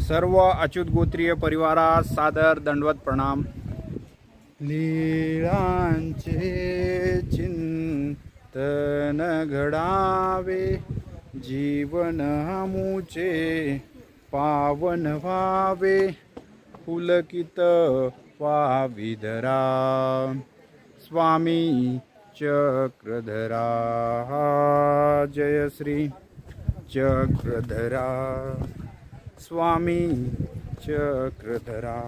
सर्व अच्युत गोत्रीय परिवारास सादर दंडवत प्रणाम। लीळांचे चिंतन घडावे, जीवन मुचे पावन व्हावे, पुलकित वाविधरा स्वामी चक्रधरा। जय श्री चक्रधरा स्वामी चक्रधरा।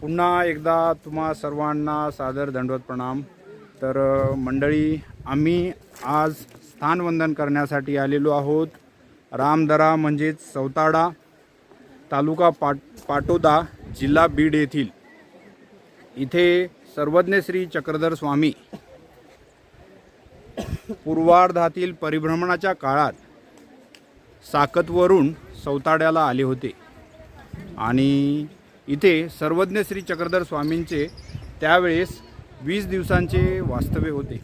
पुन्हा एकदा तुम्हा सर्वांना सादर दंडवत प्रणाम। तर मंडळी, आम्ही आज स्थानवंदन करण्यासाठी आलेलो आहोत। रामदरा म्हणजेच सौताडा, तालुका पाटोदा, जिल्हा बीड येथील। इथे सर्वज्ञ श्री चक्रधर स्वामी पूर्वार्धातील परिभ्रमणाच्या काळात साकतवरून सौताड्याला आले होते आणि इथे सर्वज्ञ श्री चक्रधर स्वामींचे त्यावेळेस 20 दिवसांचे वास्तव्य होते।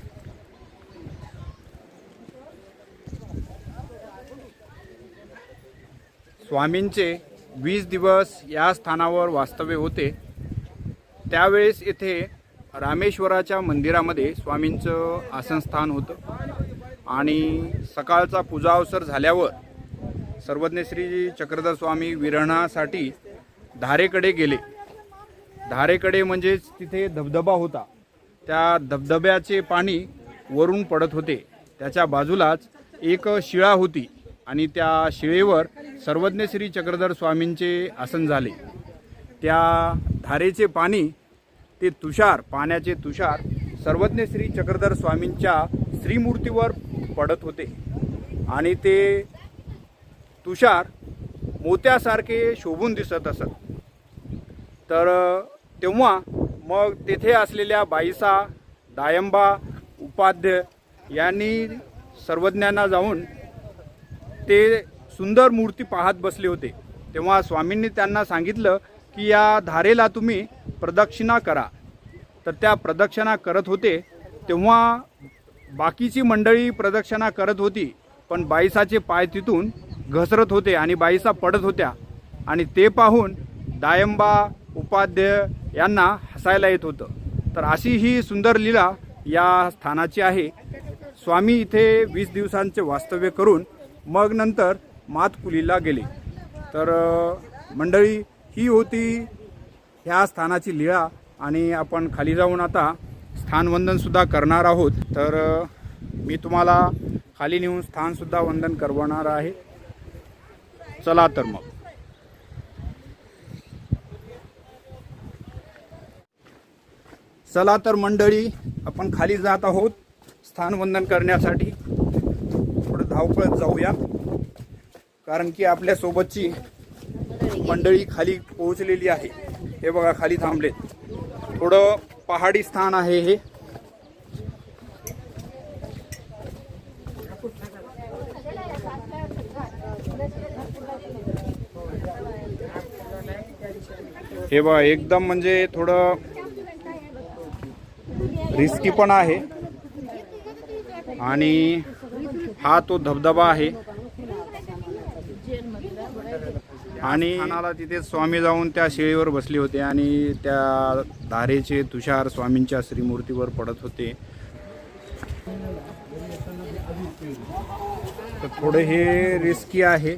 स्वामींचे 20 दिवस या स्थानावर वास्तव्य होते। त्यावेळेस येथे रामेश्वराच्या मंदिरामध्ये स्वामींचं आसनस्थान होतं आणि सकाळचा पूजा अवसर झाल्यावर सर्वज्ञ श्री चक्रधर स्वामी विरहणासाठी धारेकडे गेले। धारेकडे म्हणजेच तिथे धबधबा होता, त्या धबधब्याचे पाणी वरून पडत होते। त्याच्या बाजूलाच एक शिळा होती आणि त्या शिळेवर सर्वज्ञ श्री चक्रधर स्वामींचे आसन झाले। त्या धारेचे पाणी, ते तुषार, पाण्याचे तुषार सर्वज्ञ श्री चक्रधर स्वामींच्या श्रीमूर्तीवर पडत होते आणि ते तुषार मोत्यासारखे शोभून दिसत असत। तर तेव्हा मग तेथे असलेल्या बाईसा, दायंबा, उपाध्य यांनी सर्वज्ञांना जाऊन ते सुंदर मूर्ती पाहत बसले होते। तेव्हा स्वामींनी त्यांना सांगितलं की या धारेला तुम्ही प्रदक्षिणा करा। तर त्या प्रदक्षिणा करत होते तेव्हा बाकीची मंडळी प्रदक्षिणा करत होती, पण बाईसाचे पाय तिथून घसरत होते आणि बाईसा पडत होत्या आणि ते पाहून दायंबा, उपाध्य यांना हसायला येत होतं। तर अशी ही सुंदर लीला या स्थानाची आहे। स्वामी इथे 20 दिवसांचे वास्तव्य करून मग नंतर मातकुलीला गेले। तर मंडळी, ही होती ह्या स्थानाची लीळा आणि आपण खाली जाऊन आता स्थानवंदन सुद्धा करणार आहोत। तर मी तुम्हाला खाली नेऊन स्थानसुद्धा वंदन करवणार आहे। चला तर मग चला तर मंडळी, आपण खाली जात आहोत स्थानवंदन करण्यासाठी। थोडं धावपळत जाऊया, कारण की आपल्या सोबतची मंडळी खाली पोहोचलेली आहे। हे बघा, खाली थांबलेत। थोडं पहाडी स्थान आहे हे। हे बघा, एकदम म्हणजे थोडं रिस्की पण आहे आणि हा तो धबधबा आहे आणि तिथे स्वामी जाऊन त्या शिळेवर बसले होते आणि त्या धारेचे तुषार स्वामींच्या श्रीमूर्तीवर पडत होते। तर थोडे हे रिस्की आहे,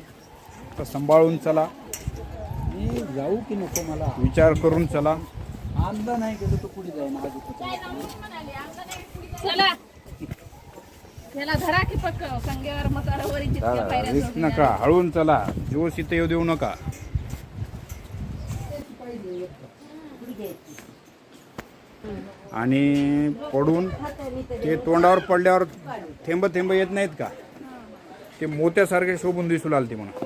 तर सांभाळून चला, जाऊ की नको, मला विचार करून चला। आणलं नाही गेलो तो पुढे जाईन। चला त्याला धरा की पक्क संगेवर मसाडावरी जितक्या पायऱ्या रिस्क नका, हळून चला, जोश इथे येऊ देऊ नका। आणि पडून ते तोंडावर पडल्यावर थेंब थेंब येत नाहीत का, ते मोत्यासारखे शोभून दिसू लागले म्हणा।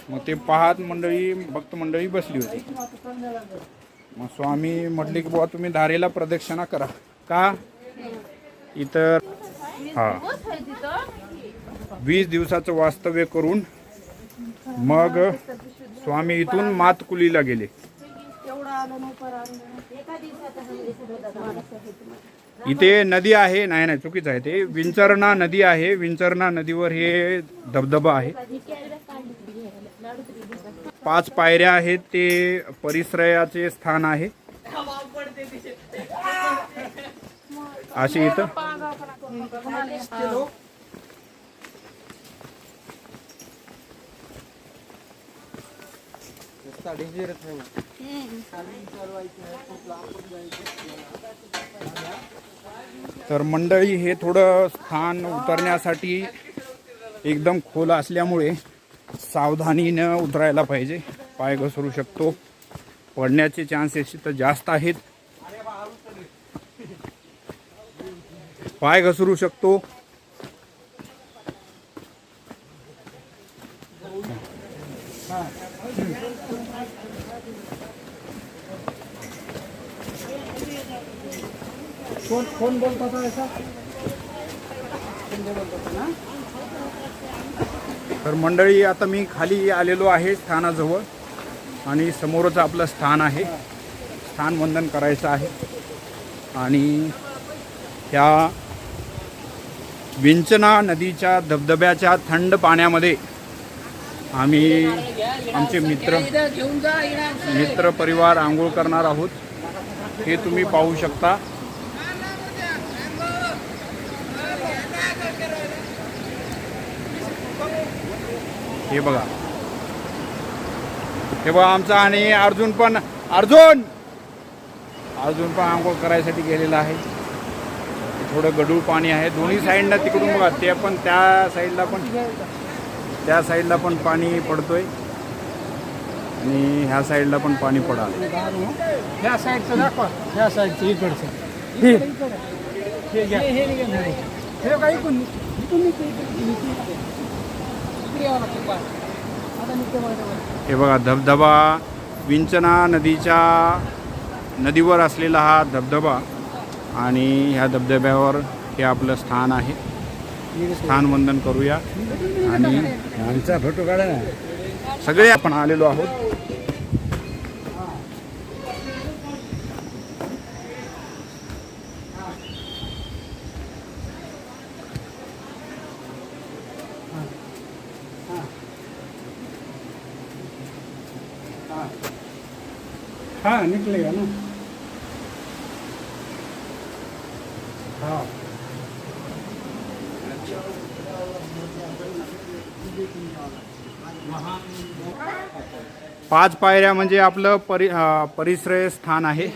मग ते पाहत मंडळी, भक्त मंडळी बसली होती। मग स्वामी म्हटले की बुवा तुम्ही धारेला प्रदक्षिणा करा। का इतर 20 दिवसाचं वास्तव्य करून मग स्वामी इथून मातकुलीला गेले। इथे नदी आहे, नाही नाही चुकीचं आहे, ते विंचरणा नदी आहे। विंचरणा नदीवर हे धबधबा आहे। 5 पायऱ्या आहेत ते परिसराचे स्थान आहे. असे इथं तर मंडळी हे थोडं स्थान उतरण्यासाठी एकदम खोल असल्यामुळे सावधानीनं उतरायला पाहिजे. पाय घसरू शकतो, पडण्याचे चान्सेस तर जास्त आहेत. पाय घसरू शकतो. कोण बोलता था ऐसा? ना तर मंडळी आता मी खाली आलेलो आहे स्थानाजवळ आणि समोरच आपलं स्थान आहे. स्थान वंदन करायचं आहे आणि ह्या विंचना नदीच्या धबधब्याच्या थंड पाण्यामध्ये आम्ही आमचे मित्र परिवार आंघोळ करणार आहोत. हे तुम्ही पाहू शकता. हे बघा आमचा आणि अर्जुन पण आंघोळ करायसाठी गेलेला आहे. थोडं गढूळ पाणी आहे दोन्ही साईडला. तिकडून बघा ते पण त्या साईडला पण पाणी पडतोय आणि ह्या साईडला पण पाणी पडाल. ह्या साईडचं दाखवा, ह्या साईडचं इकडचं हे काही इकडून हे बघा धबधबा विंचना नदीवर असलेला हा धबधबा आणि ह्या धबधब्यावर हे आपलं स्थान आहे. स्थान वंदन करूया आणि आमचा फोटो काढा ना. सगळे आपण आलेलो आहोत. हाँ निकलेगा ना. हाँ 5 पायऱ्या म्हणजे आपलं परिसर स्थान आहे.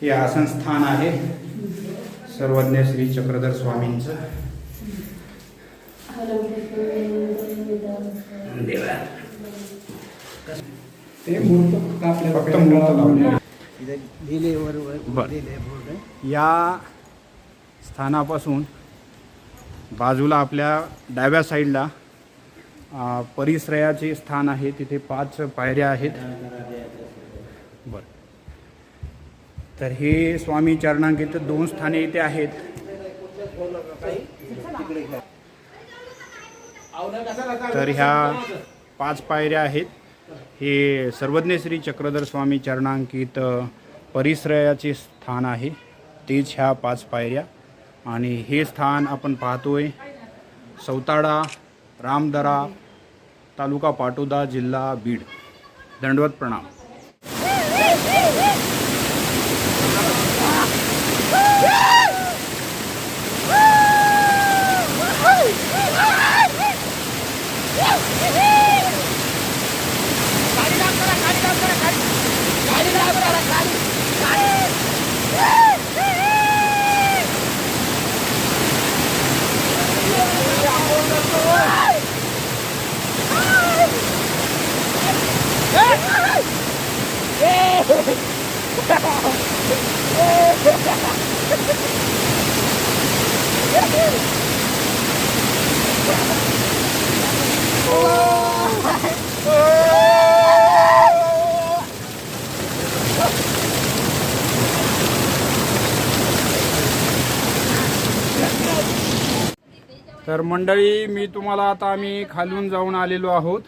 हे आसनस्थान आहे सर्वज्ञ श्री चक्रधर स्वामींचं. ते मूर्त आपल्या फक्त मूर्त लावली. बरं. या स्थानापासून बाजूला आपल्या डाव्या साईडला परिसराचे स्थान आहे. तिथे 5 पायऱ्या आहेत. बरं. तर हे स्वामी चरणांकित 2 स्थाने इथे आहेत. तर ह्या 5 पायऱ्या आहेत. हे सर्वज्ञ श्री चक्रधर स्वामी चरणांकित परिसराचे स्थान आहे. तेच ह्या 5 पायऱ्या. आणि हे स्थान आपण पाहतोय सौताडा रामदरा तालुका पाटोदा जिल्हा बीड. दंडवत प्रणाम. तर मंडळी मी तुम्हाला आता आम्ही खालून जाऊन आलेलो आहोत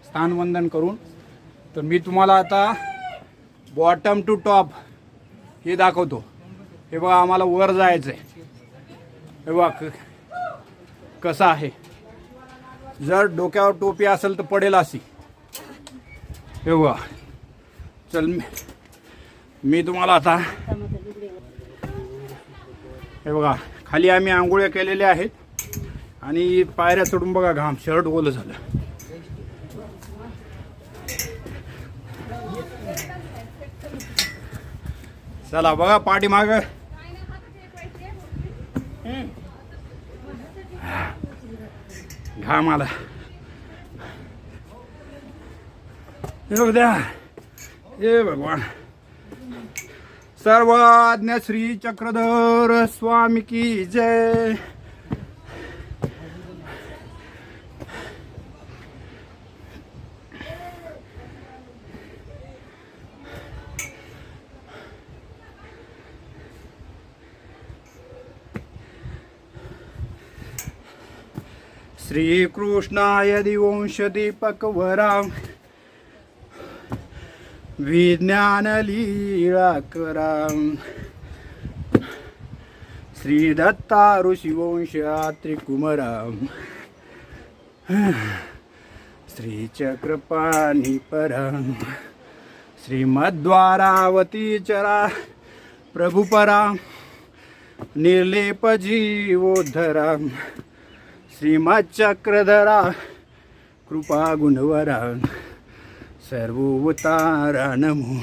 स्थानवंदन करून. तर मी तुम्हाला आता बॉटम टू टॉप हे दाखवतो. हे बघा, आम्हाला वर जायचं आहे. हे बघा कसं आहे. जर डोक्यावर टोपी असेल तर पडेल अशी. हे बघा, चल मी तुम्हाला आता, हे बघा खाली आम्ही आंघोळ्या केलेल्या आहेत आणि पायऱ्या चढून बघा घाम, शर्ट ओलं झालं. चला बघा पाठीमाग घाम आला. हे द्या, हे भगवान. सर्वज्ञ श्री चक्रधर स्वामी की जय. श्री कृष्णाय दिवंश दीपक वराम विज्ञान लीला कराम. श्री दत्ता ऋषिवंश त्रिकुमराम. श्री चक्रपाणी परम. श्रीमद्वारावती चरा प्रभुपराम. निर्लेप जीवोद्धराम. श्रीमच्चक्रधरा कृपा गुणवरा. सर्वोवतारा नमो,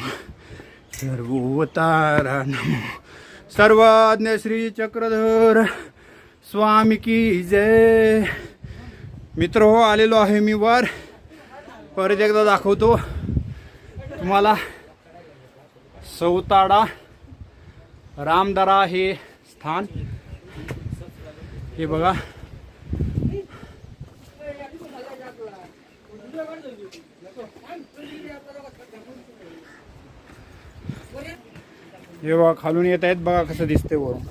सर्वोवतारा नमो. सर्वज्ञ श्री चक्रधर स्वामी की जय. मित्र हो, आलेलो आहे मी वर. परत एकदा दाखवतो तुम्हाला. सौताडा रामदरा हे स्थान. हे बघा, हे बघा खालून येत आहेत. बघा कसं दिसते वरून.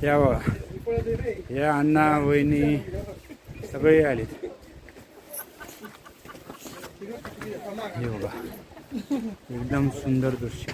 या बघा, या अण्णा वहिनी सगळे आलेत. हे बघा एकदम सुंदर दृश्य.